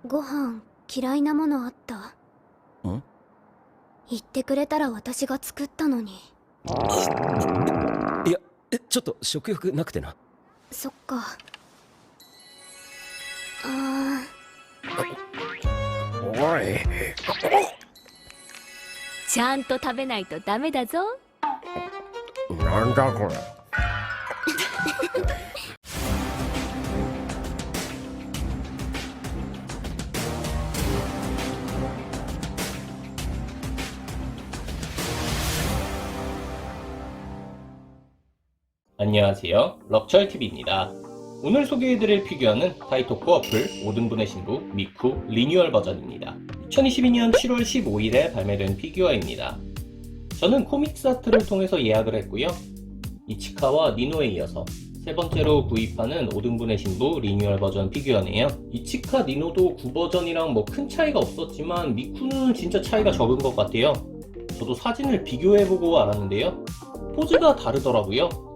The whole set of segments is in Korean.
ご飯嫌いなものあった？ん？言ってくれたら私が作ったのに。いや、ちょっと食欲なくてな。そっか。あおい。ちゃんと食べないとダメだぞ。なんだこれ。안녕하세요, 럭철TV입니다. 오늘 소개해드릴 피규어는 타이토 코어풀 5등분의 신부 미쿠 리뉴얼 버전입니다. 2022년 7월 15일에 발매된 피규어입니다. 저는 코믹스 아트를 통해서 예약을 했고요. 이치카와 니노에 이어서 세 번째로 구입하는 5등분의 신부 리뉴얼 버전 피규어네요. 이치카, 니노도 9버전이랑 뭐 큰 차이가 없었지만 미쿠는 진짜 차이가 적은 것 같아요. 저도 사진을 비교해보고 알았는데요. 포즈가 다르더라고요.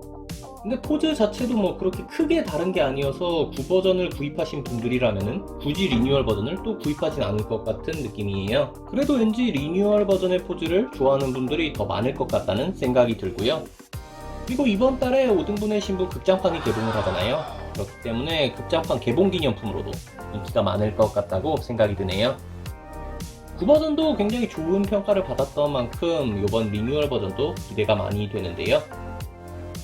근데 포즈 자체도 뭐 그렇게 크게 다른 게 아니어서 9버전을 구입하신 분들이라면은 굳이 리뉴얼 버전을 또 구입하진 않을 것 같은 느낌이에요. 그래도 왠지 리뉴얼 버전의 포즈를 좋아하는 분들이 더 많을 것 같다는 생각이 들고요. 그리고 이번 달에 5등분의 신부 극장판이 개봉을 하잖아요. 그렇기 때문에 극장판 개봉 기념품으로도 인기가 많을 것 같다고 생각이 드네요. 9버전도 굉장히 좋은 평가를 받았던 만큼 이번 리뉴얼 버전도 기대가 많이 되는데요.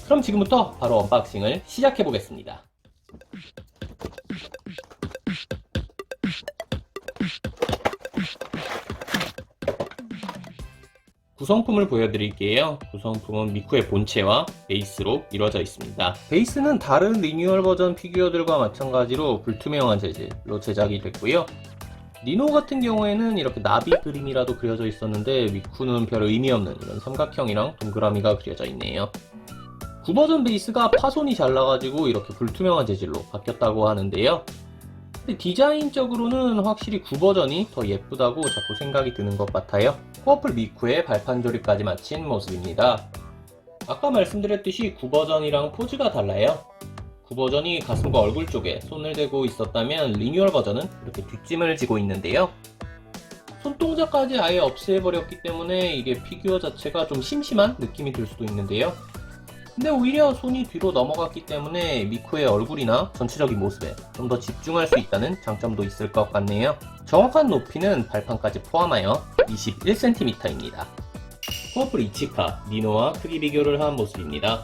그럼 지금부터 바로 언박싱을 시작해 보겠습니다. 구성품을 보여드릴게요. 구성품은 미쿠의 본체와 베이스로 이루어져 있습니다. 베이스는 다른 리뉴얼 버전 피규어들과 마찬가지로 불투명한 재질로 제작이 됐고요. 니노 같은 경우에는 이렇게 나비 그림이라도 그려져 있었는데 미쿠는 별 의미 없는 이런 삼각형이랑 동그라미가 그려져 있네요. 9버전 베이스가 파손이 잘 나가지고 이렇게 불투명한 재질로 바뀌었다고 하는데요. 근데 디자인적으로는 확실히 9버전이 더 예쁘다고 자꾸 생각이 드는 것 같아요. 코어풀 미쿠의 발판 조립까지 마친 모습입니다. 아까 말씀드렸듯이 9버전이랑 포즈가 달라요. 9버전이 가슴과 얼굴 쪽에 손을 대고 있었다면 리뉴얼 버전은 이렇게 뒷짐을 지고 있는데요. 손동작까지 아예 없애버렸기 때문에 이게 피규어 자체가 좀 심심한 느낌이 들 수도 있는데요. 근데 오히려 손이 뒤로 넘어갔기 때문에 미쿠의 얼굴이나 전체적인 모습에 좀 더 집중할 수 있다는 장점도 있을 것 같네요. 정확한 높이는 발판까지 포함하여 21cm입니다. 코어풀 이치카, 니노와 크기 비교를 한 모습입니다.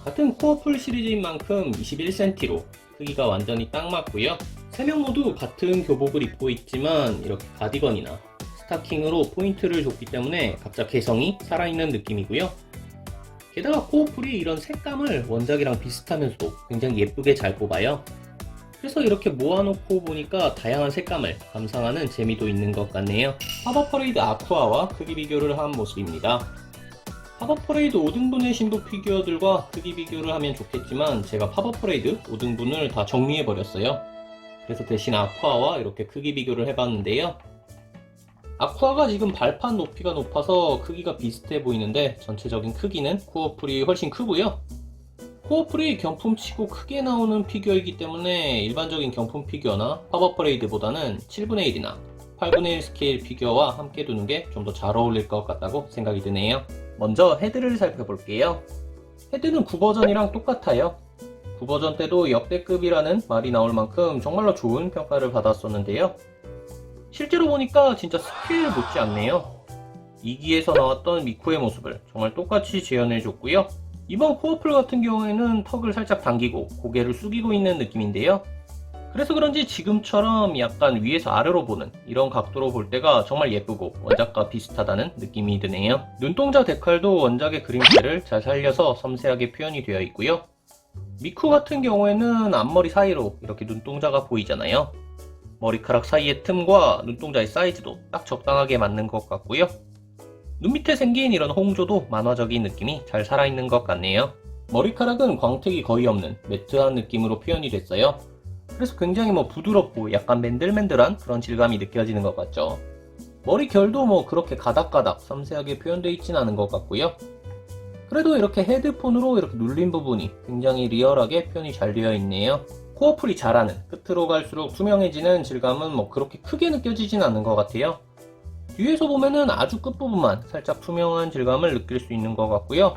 같은 코어풀 시리즈인 만큼 21cm로 크기가 완전히 딱 맞고요. 3명 모두 같은 교복을 입고 있지만 이렇게 가디건이나 스타킹으로 포인트를 줬기 때문에 각자 개성이 살아있는 느낌이고요. 게다가 코어풀이 이런 색감을 원작이랑 비슷하면서도 굉장히 예쁘게 잘 뽑아요. 그래서 이렇게 모아놓고 보니까 다양한 색감을 감상하는 재미도 있는 것 같네요. 파버퍼레이드 아쿠아와 크기 비교를 한 모습입니다. 파버퍼레이드 5등분의 신부 피규어들과 크기 비교를 하면 좋겠지만 제가 파버퍼레이드 5등분을 다 정리해버렸어요. 그래서 대신 아쿠아와 이렇게 크기 비교를 해봤는데요. 아쿠아가 지금 발판 높이가 높아서 크기가 비슷해 보이는데 전체적인 크기는 코어풀이 훨씬 크고요. 코어풀이 경품치고 크게 나오는 피규어이기 때문에 일반적인 경품 피규어나 파버퍼레이드보다는 7분의 1이나 8분의 1 스케일 피규어와 함께 두는 게 좀 더 잘 어울릴 것 같다고 생각이 드네요. 먼저 헤드를 살펴볼게요. 헤드는 9버전이랑 똑같아요. 9버전 때도 역대급이라는 말이 나올 만큼 정말로 좋은 평가를 받았었는데요. 실제로 보니까 진짜 스케일 못지 않네요. 2기에서 나왔던 미쿠의 모습을 정말 똑같이 재현해줬고요. 이번 코어풀 같은 경우에는 턱을 살짝 당기고 고개를 숙이고 있는 느낌인데요. 그래서 그런지 지금처럼 약간 위에서 아래로 보는 이런 각도로 볼 때가 정말 예쁘고 원작과 비슷하다는 느낌이 드네요. 눈동자 데칼도 원작의 그림체를 잘 살려서 섬세하게 표현이 되어 있고요. 미쿠 같은 경우에는 앞머리 사이로 이렇게 눈동자가 보이잖아요. 머리카락 사이의 틈과 눈동자의 사이즈도 딱 적당하게 맞는 것 같고요. 눈 밑에 생긴 이런 홍조도 만화적인 느낌이 잘 살아있는 것 같네요. 머리카락은 광택이 거의 없는 매트한 느낌으로 표현이 됐어요. 그래서 굉장히 부드럽고 약간 맨들맨들한 그런 질감이 느껴지는 것 같죠. 머리 결도 그렇게 가닥가닥 섬세하게 표현되어 있진 않은 것 같고요. 그래도 이렇게 헤드폰으로 이렇게 눌린 부분이 굉장히 리얼하게 표현이 잘 되어 있네요. 코어풀이 자라는, 끝으로 갈수록 투명해지는 질감은 뭐 그렇게 크게 느껴지진 않는 것 같아요. 뒤에서 보면은 아주 끝부분만 살짝 투명한 질감을 느낄 수 있는 것 같고요.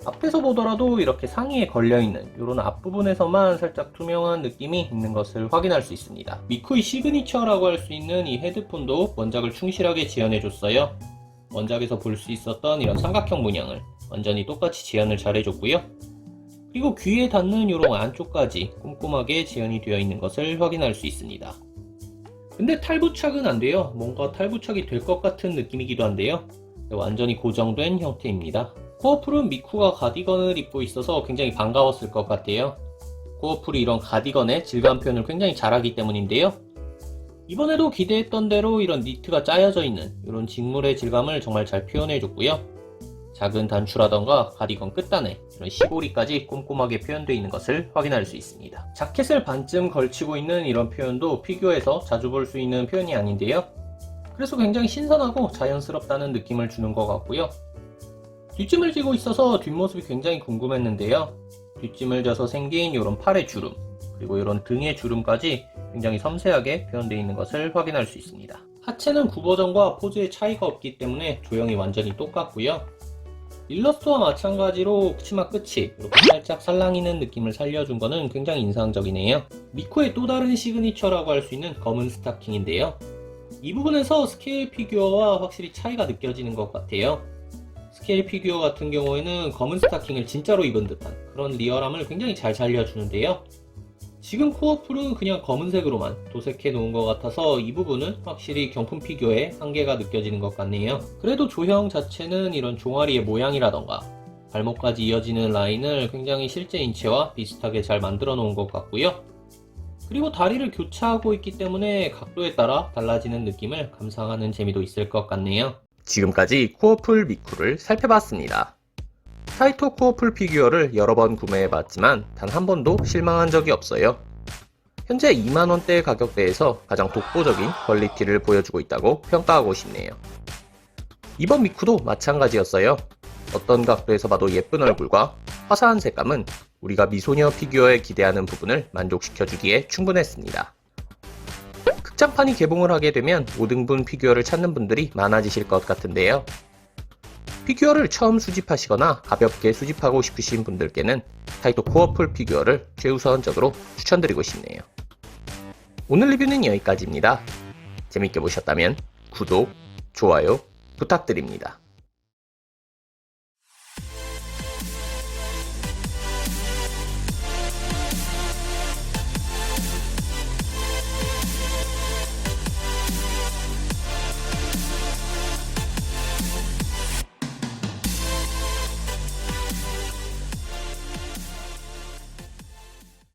앞에서 보더라도 이렇게 상의에 걸려있는 이런 앞부분에서만 살짝 투명한 느낌이 있는 것을 확인할 수 있습니다. 미쿠이 시그니처라고 할 수 있는 이 헤드폰도 원작을 충실하게 재현해줬어요. 원작에서 볼 수 있었던 이런 삼각형 문양을 완전히 똑같이 재현을 잘해줬고요. 그리고 귀에 닿는 이런 안쪽까지 꼼꼼하게 재현이 되어 있는 것을 확인할 수 있습니다. 근데 탈부착은 안 돼요. 뭔가 탈부착이 될 것 같은 느낌이기도 한데요. 완전히 고정된 형태입니다. 코어풀은 미쿠가 가디건을 입고 있어서 굉장히 반가웠을 것 같아요. 코어풀이 이런 가디건의 질감 표현을 굉장히 잘하기 때문인데요. 이번에도 기대했던 대로 이런 니트가 짜여져 있는 이런 직물의 질감을 정말 잘 표현해줬고요. 작은 단추라던가 가디건 끝단에 이런 시보리까지 꼼꼼하게 표현되어 있는 것을 확인할 수 있습니다. 자켓을 반쯤 걸치고 있는 이런 표현도 피규어에서 자주 볼 수 있는 표현이 아닌데요. 그래서 굉장히 신선하고 자연스럽다는 느낌을 주는 것 같고요. 뒷짐을 지고 있어서 뒷모습이 굉장히 궁금했는데요. 뒷짐을 져서 생긴 이런 팔의 주름, 그리고 이런 등의 주름까지 굉장히 섬세하게 표현되어 있는 것을 확인할 수 있습니다. 하체는 구버전과 포즈의 차이가 없기 때문에 조형이 완전히 똑같고요. 일러스트와 마찬가지로 치마 끝이 이렇게 살짝 살랑이는 느낌을 살려준 거는 굉장히 인상적이네요. 미쿠의 또 다른 시그니처라고 할 수 있는 검은 스타킹인데요. 이 부분에서 스케일 피규어와 확실히 차이가 느껴지는 것 같아요. 스케일 피규어 같은 경우에는 검은 스타킹을 진짜로 입은 듯한 그런 리얼함을 굉장히 잘 살려주는데요. 지금 코어풀은 그냥 검은색으로만 도색해 놓은 것 같아서 이 부분은 확실히 경품 피규어의 한계가 느껴지는 것 같네요. 그래도 조형 자체는 이런 종아리의 모양이라던가 발목까지 이어지는 라인을 굉장히 실제 인체와 비슷하게 잘 만들어 놓은 것 같고요. 그리고 다리를 교차하고 있기 때문에 각도에 따라 달라지는 느낌을 감상하는 재미도 있을 것 같네요. 지금까지 코어풀 미쿠를 살펴봤습니다. 타이토 코어풀 피규어를 여러 번 구매해봤지만 단 한 번도 실망한 적이 없어요. 현재 2만원대 가격대에서 가장 독보적인 퀄리티를 보여주고 있다고 평가하고 싶네요. 이번 미쿠도 마찬가지였어요. 어떤 각도에서 봐도 예쁜 얼굴과 화사한 색감은 우리가 미소녀 피규어에 기대하는 부분을 만족시켜주기에 충분했습니다. 극장판이 개봉을 하게 되면 5등분 피규어를 찾는 분들이 많아지실 것 같은데요. 피규어를 처음 수집하시거나 가볍게 수집하고 싶으신 분들께는 타이토 코어풀 피규어를 최우선적으로 추천드리고 싶네요. 오늘 리뷰는 여기까지입니다. 재밌게 보셨다면 구독, 좋아요 부탁드립니다.